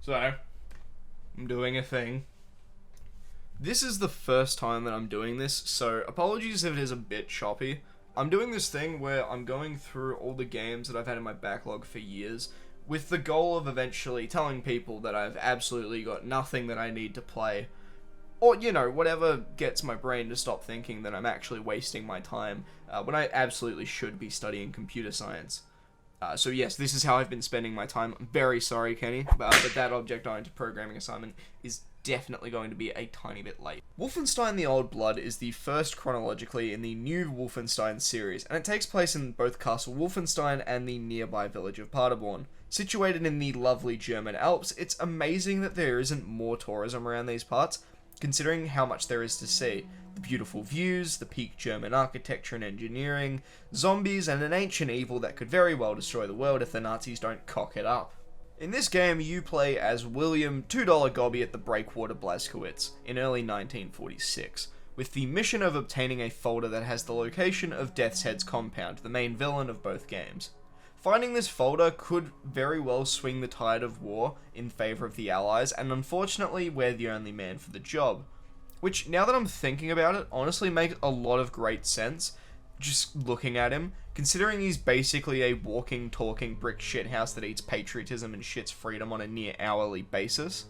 So, I'm doing a thing. This is the first time that I'm doing this, so apologies if it is a bit choppy. I'm doing this thing where I'm going through all the games that I've had in my backlog for years, with the goal of eventually telling people that I've absolutely got nothing that I need to play. Or, you know, whatever gets my brain to stop thinking that I'm actually wasting my time, when I absolutely should be studying computer science. So yes, this is how I've been spending my time. I'm very sorry, Kenny, but that object-oriented programming assignment is definitely going to be a tiny bit late. Wolfenstein the Old Blood is the first chronologically in the new Wolfenstein series, and it takes place in both Castle Wolfenstein and the nearby village of Paderborn. Situated in the lovely German Alps, it's amazing that there isn't more tourism around these parts, considering how much there is to see. The beautiful views, the peak German architecture and engineering, zombies, and an ancient evil that could very well destroy the world if the Nazis don't cock it up. In this game, you play as William $2 Gobby at the Breakwater Blazkowicz in early 1946, with the mission of obtaining a folder that has the location of Death's Head's compound, the main villain of both games. Finding this folder could very well swing the tide of war in favour of the Allies, and unfortunately, we're the only man for the job. Which, now that I'm thinking about it, honestly makes a lot of great sense, just looking at him, considering he's basically a walking, talking brick shithouse that eats patriotism and shits freedom on a near-hourly basis.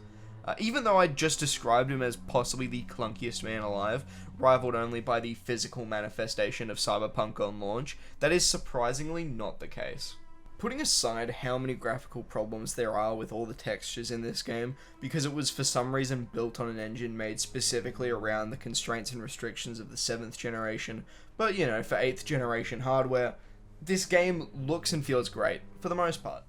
Even though I just described him as possibly the clunkiest man alive, rivaled only by the physical manifestation of Cyberpunk on launch, that is surprisingly not the case. Putting aside how many graphical problems there are with all the textures in this game, because it was for some reason built on an engine made specifically around the constraints and restrictions of the 7th generation, but you know, for 8th generation hardware, this game looks and feels great, for the most part.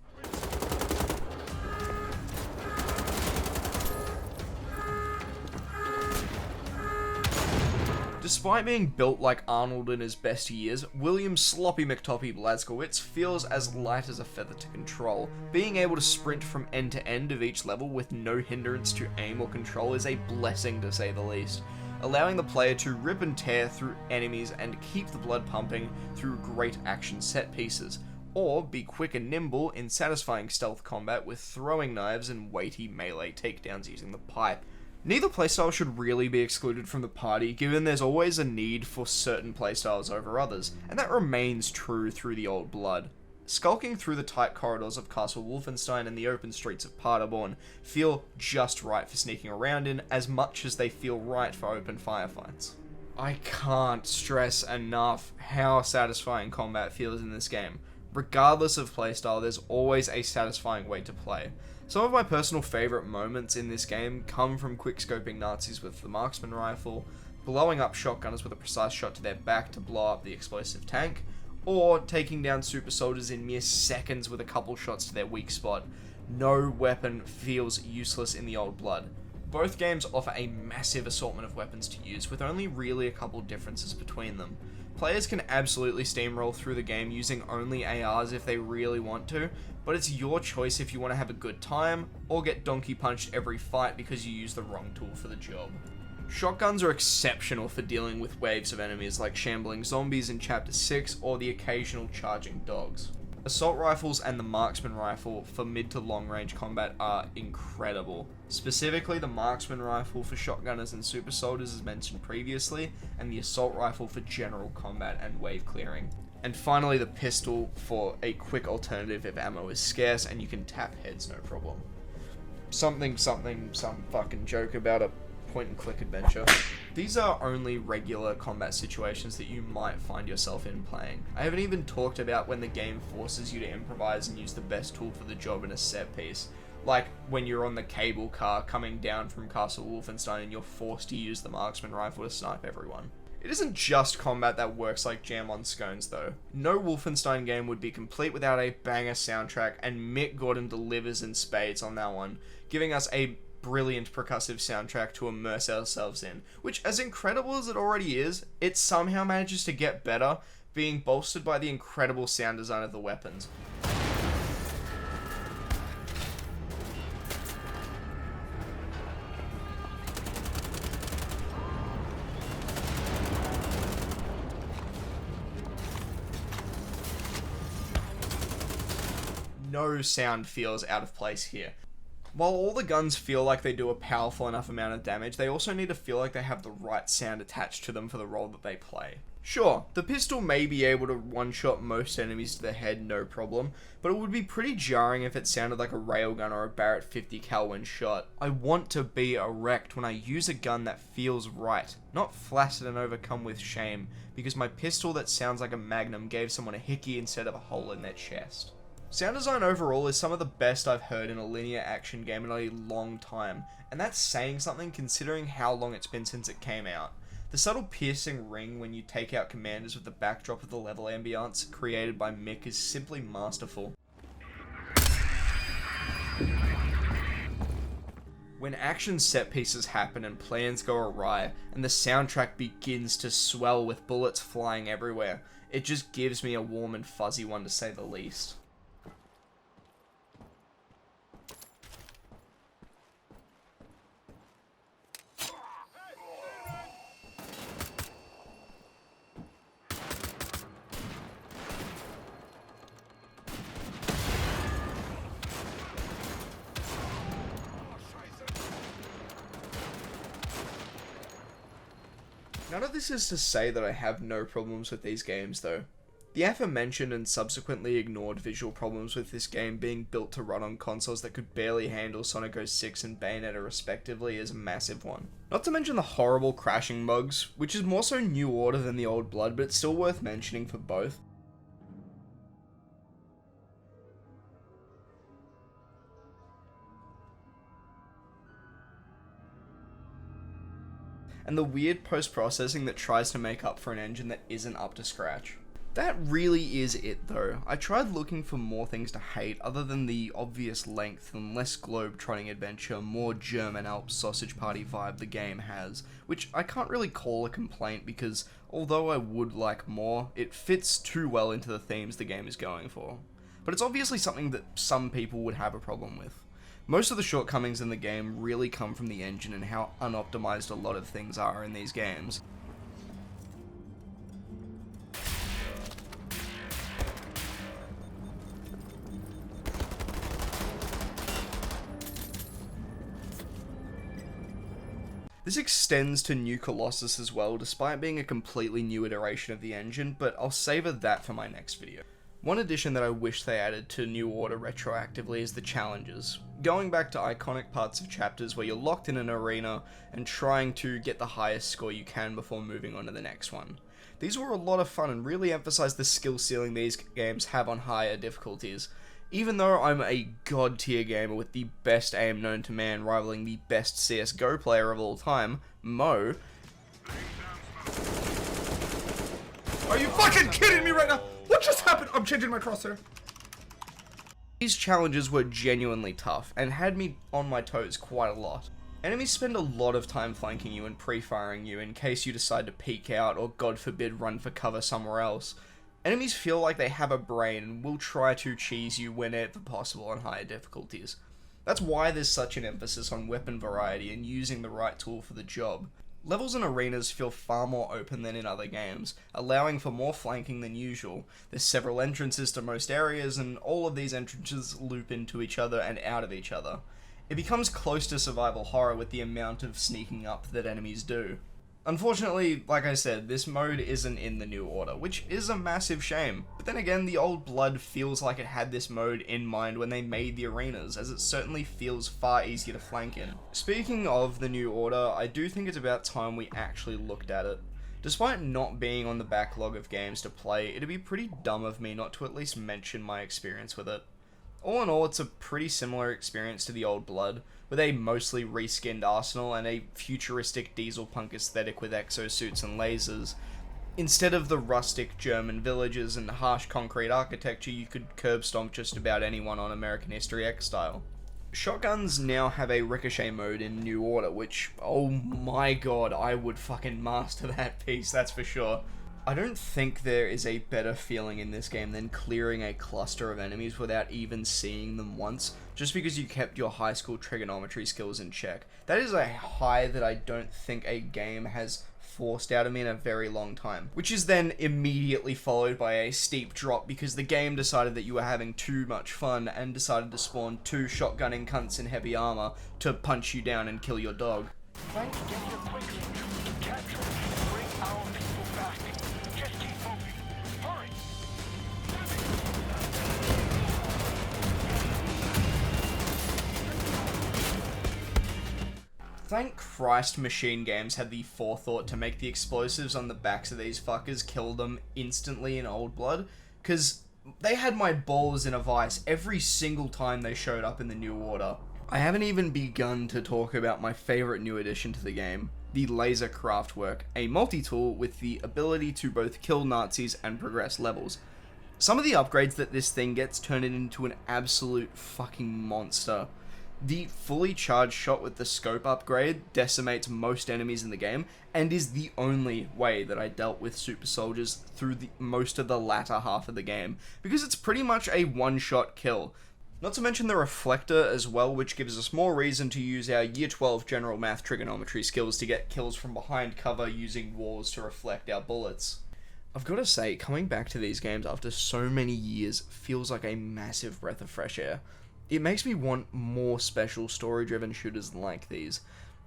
Despite being built like Arnold in his best years, William Sloppy McToppy Blazkowicz feels as light as a feather to control. Being able to sprint from end to end of each level with no hindrance to aim or control is a blessing to say the least, allowing the player to rip and tear through enemies and keep the blood pumping through great action set pieces, or be quick and nimble in satisfying stealth combat with throwing knives and weighty melee takedowns using the pipe. Neither playstyle should really be excluded from the party, given there's always a need for certain playstyles over others, and that remains true through the Old Blood. Skulking through the tight corridors of Castle Wolfenstein and the open streets of Paderborn feel just right for sneaking around in, as much as they feel right for open firefights. I can't stress enough how satisfying combat feels in this game. Regardless of playstyle, there's always a satisfying way to play. Some of my personal favourite moments in this game come from quickscoping Nazis with the marksman rifle, blowing up shotgunners with a precise shot to their back to blow up the explosive tank, or taking down super soldiers in mere seconds with a couple shots to their weak spot. No weapon feels useless in the Old Blood. Both games offer a massive assortment of weapons to use, with only really a couple differences between them. Players can absolutely steamroll through the game using only ARs if they really want to, but it's your choice if you want to have a good time, or get donkey punched every fight because you use the wrong tool for the job. Shotguns are exceptional for dealing with waves of enemies like shambling zombies in Chapter 6 or the occasional charging dogs. Assault rifles and the marksman rifle for mid to long range combat are incredible. Specifically the marksman rifle for shotgunners and super soldiers as mentioned previously, and the assault rifle for general combat and wave clearing. And finally the pistol for a quick alternative if ammo is scarce and you can tap heads no problem. Some fucking joke about a point and click adventure. These are only regular combat situations that you might find yourself in playing. I haven't even talked about when the game forces you to improvise and use the best tool for the job in a set piece. Like when you're on the cable car coming down from Castle Wolfenstein and you're forced to use the marksman rifle to snipe everyone. It isn't just combat that works like jam on scones though. No Wolfenstein game would be complete without a banger soundtrack, and Mick Gordon delivers in spades on that one, giving us a brilliant percussive soundtrack to immerse ourselves in, which, as incredible as it already is, it somehow manages to get better, being bolstered by the incredible sound design of the weapons. No sound feels out of place here. While all the guns feel like they do a powerful enough amount of damage, they also need to feel like they have the right sound attached to them for the role that they play. Sure, the pistol may be able to one-shot most enemies to the head, no problem, but it would be pretty jarring if it sounded like a railgun or a Barrett 50 cal when shot. I want to be erect when I use a gun that feels right, not flaccid and overcome with shame, because my pistol that sounds like a Magnum gave someone a hickey instead of a hole in their chest. Sound design overall is some of the best I've heard in a linear action game in a long time, and that's saying something considering how long it's been since it came out. The subtle piercing ring when you take out commanders with the backdrop of the level ambience created by Mick is simply masterful. When action set pieces happen and plans go awry, and the soundtrack begins to swell with bullets flying everywhere, it just gives me a warm and fuzzy one to say the least. None of this is to say that I have no problems with these games though. The aforementioned and subsequently ignored visual problems with this game being built to run on consoles that could barely handle Sonic 06 and Bayonetta respectively is a massive one. Not to mention the horrible crashing bugs, which is more so New Order than the Old Blood, but it's still worth mentioning for both. And the weird post-processing that tries to make up for an engine that isn't up to scratch. That really is it though. I tried looking for more things to hate other than the obvious length and less globe-trotting adventure, more German Alps sausage party vibe the game has, which I can't really call a complaint because although I would like more, it fits too well into the themes the game is going for. But it's obviously something that some people would have a problem with. Most of the shortcomings in the game really come from the engine and how unoptimized a lot of things are in these games. This extends to New Colossus as well, despite being a completely new iteration of the engine, but I'll savor that for my next video. One addition that I wish they added to New Order retroactively is the challenges. Going back to iconic parts of chapters where you're locked in an arena and trying to get the highest score you can before moving on to the next one. These were a lot of fun and really emphasize the skill ceiling these games have on higher difficulties. Even though I'm a god tier gamer with the best aim known to man rivaling the best CSGO player of all time, Mo. Are you fucking kidding me right now? What just happened? I'm changing my crosshair. These challenges were genuinely tough and had me on my toes quite a lot. Enemies spend a lot of time flanking you and pre-firing you in case you decide to peek out or god forbid run for cover somewhere else. Enemies feel like they have a brain and will try to cheese you whenever possible on higher difficulties. That's why there's such an emphasis on weapon variety and using the right tool for the job. Levels and arenas feel far more open than in other games, allowing for more flanking than usual. There's several entrances to most areas, and all of these entrances loop into each other and out of each other. It becomes close to survival horror with the amount of sneaking up that enemies do. Unfortunately, like I said, this mode isn't in the New Order, which is a massive shame. But then again, the Old Blood feels like it had this mode in mind when they made the arenas, as it certainly feels far easier to flank in. Speaking of the New Order, I do think it's about time we actually looked at it. Despite not being on the backlog of games to play, it'd be pretty dumb of me not to at least mention my experience with it. All in all, it's a pretty similar experience to the Old Blood, with a mostly reskinned arsenal and a futuristic diesel punk aesthetic with exosuits and lasers. Instead of the rustic German villages and harsh concrete architecture, you could curb stomp just about anyone on American History X style. Shotguns now have a ricochet mode in New Order, which, oh my god, I would fucking master that piece, that's for sure. I don't think there is a better feeling in this game than clearing a cluster of enemies without even seeing them once, just because you kept your high school trigonometry skills in check. That is a high that I don't think a game has forced out of me in a very long time, which is then immediately followed by a steep drop because the game decided that you were having too much fun and decided to spawn 2 shotgunning cunts in heavy armor to punch you down and kill your dog. Get here quickly. Capture and bring our people back. Just keep moving. Hurry! Thank Christ Machine Games had the forethought to make the explosives on the backs of these fuckers kill them instantly in Old Blood, because they had my balls in a vice every single time they showed up in the New Order. I haven't even begun to talk about my favourite new addition to the game, the Laser Craftwork, a multi-tool with the ability to both kill Nazis and progress levels. Some of the upgrades that this thing gets turn it into an absolute fucking monster. The fully charged shot with the scope upgrade decimates most enemies in the game, and is the only way that I dealt with super soldiers through most of the latter half of the game, because it's pretty much a one-shot kill. Not to mention the reflector as well, which gives us more reason to use our Year 12 general math trigonometry skills to get kills from behind cover using walls to reflect our bullets. I've got to say, coming back to these games after so many years feels like a massive breath of fresh air. It makes me want more special story-driven shooters like these.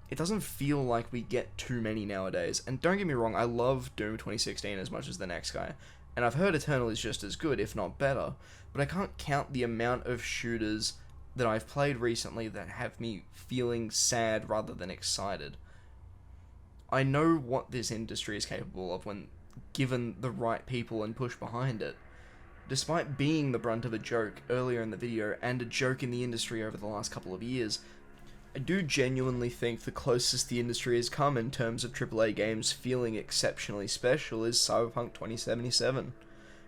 It doesn't feel like we get too many nowadays, and don't get me wrong, I love Doom 2016 as much as the next guy, and I've heard Eternal is just as good, if not better, but I can't count the amount of shooters that I've played recently that have me feeling sad rather than excited. I know what this industry is capable of when given the right people and push behind it. Despite being the brunt of a joke earlier in the video, and a joke in the industry over the last couple of years, I do genuinely think the closest the industry has come in terms of AAA games feeling exceptionally special is Cyberpunk 2077.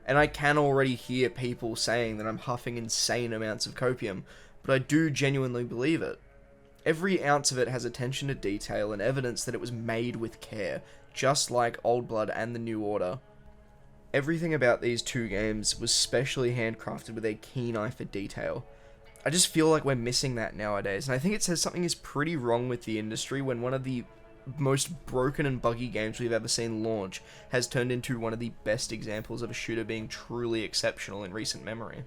And I can already hear people saying that I'm huffing insane amounts of copium, but I do genuinely believe it. Every ounce of it has attention to detail and evidence that it was made with care, just like Old Blood and the New Order. Everything about these two games was specially handcrafted with a keen eye for detail. I just feel like we're missing that nowadays, and I think it says something is pretty wrong with the industry when one of the most broken and buggy games we've ever seen launch has turned into one of the best examples of a shooter being truly exceptional in recent memory.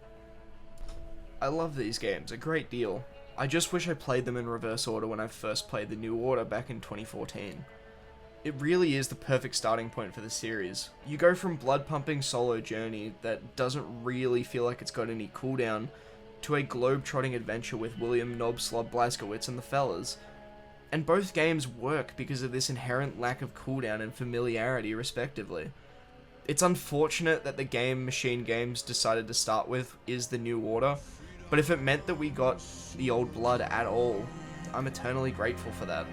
I love these games a great deal. I just wish I played them in reverse order when I first played the New Order back in 2014. It really is the perfect starting point for the series. You go from blood-pumping solo journey that doesn't really feel like it's got any cooldown, to a globe-trotting adventure with William Knob Slob Blazkowicz and the fellas. And both games work because of this inherent lack of cooldown and familiarity, respectively. It's unfortunate that the game Machine Games decided to start with is the New Order, but if it meant that we got the Old Blood at all, I'm eternally grateful for that.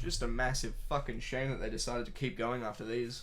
Just a massive fucking shame that they decided to keep going after these.